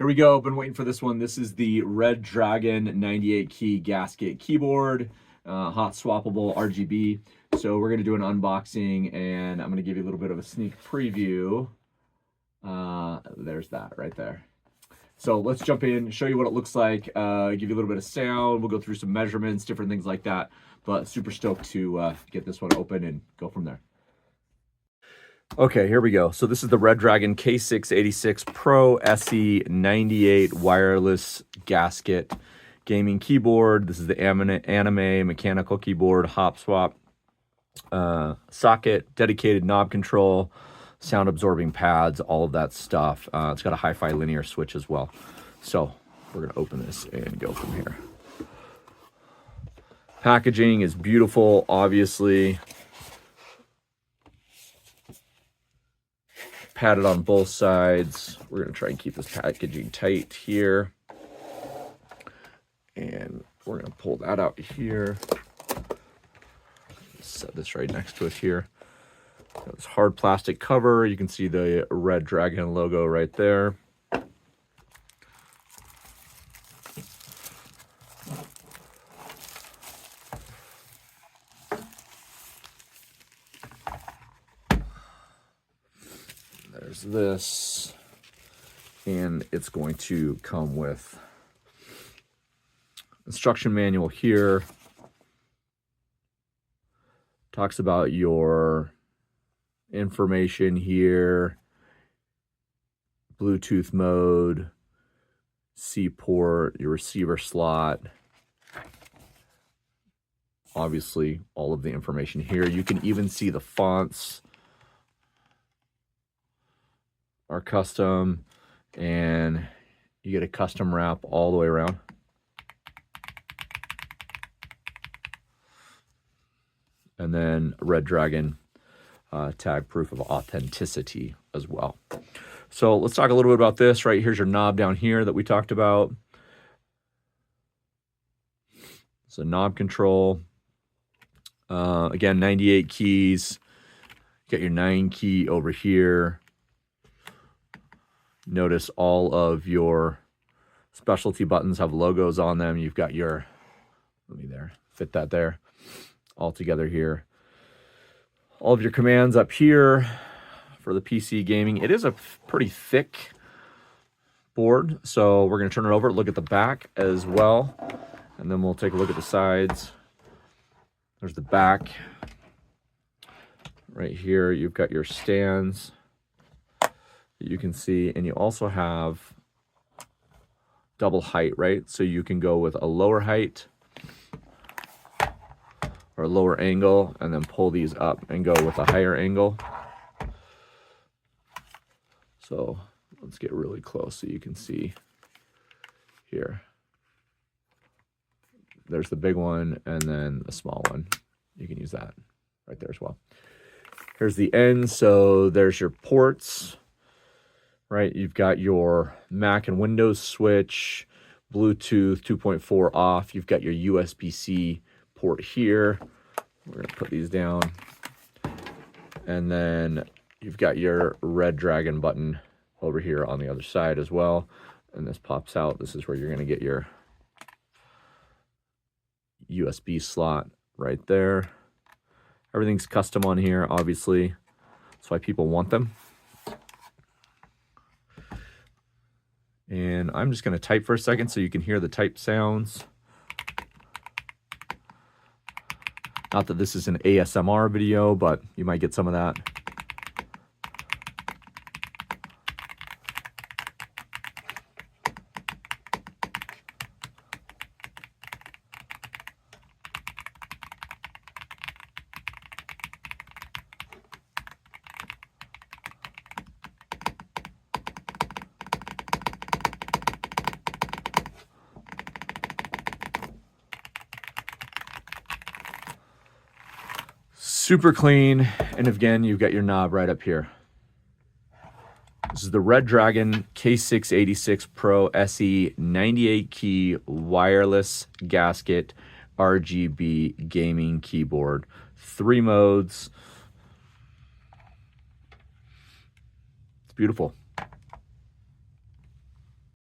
Here we go. Been waiting for this one. This is the Redragon 98 key gasket keyboard, hot swappable RGB. So we're gonna do an unboxing, and I'm gonna give you a little bit of a sneak preview. There's that right there. So let's jump in, show you what it looks like, give you a little bit of sound. We'll go through some measurements, different things like that. But super stoked to get this one open and go from there. Okay, here we go. So this is the Redragon K686 PRO SE 98 wireless gasket gaming keyboard. This is the anime mechanical keyboard, hop swap, socket, dedicated knob control, sound absorbing pads, all of that stuff. It's got a hi-fi linear switch as well. So we're gonna open this and go from here. Packaging is beautiful, obviously. Padded on both sides. We're gonna try and keep this packaging tight here. And we're gonna pull that out here. Set this right next to it here. Got this hard plastic cover. You can see the Redragon logo right there. There's this, and it's going to come with instruction manual here. Talks about your information here, Bluetooth mode, C port, your receiver slot. Obviously, all of the information here. You can even see the fonts are custom, and you get a custom wrap all the way around. And then Redragon tag proof of authenticity as well. So let's talk a little bit about this. Right here's your knob down here that we talked about. So knob control. Again, 98 keys. Got your 9 key over here. Notice all of your specialty buttons have logos on them. You've got your, let me there, fit that there, all together here. All of your commands up here for the PC gaming. It is a pretty thick board, so we're going to turn it over, look at the back as well, and then we'll take a look at the sides. There's the back. Right here, you've got your stands that you can see, and you also have double height, right? So you can go with a lower height or a lower angle, and then pull these up and go with a higher angle. So let's get really close so you can see here. There's the big one, and then the small one. You can use that right there as well. Here's the end. So there's your ports, right? You've got your Mac and Windows switch, Bluetooth 2.4 off. You've got your USB-C port here. We're going to put these down. And then you've got your Redragon button over here on the other side as well. And this pops out. This is where you're going to get your USB slot right there. Everything's custom on here, obviously. That's why people want them. And I'm just going to type for a second so you can hear the type sounds. Not that this is an ASMR video, but you might get some of that. Super clean, and again, you've got your knob right up here. This is the Redragon K686 PRO SE 98 key wireless gasket RGB gaming keyboard. 3 modes. It's beautiful.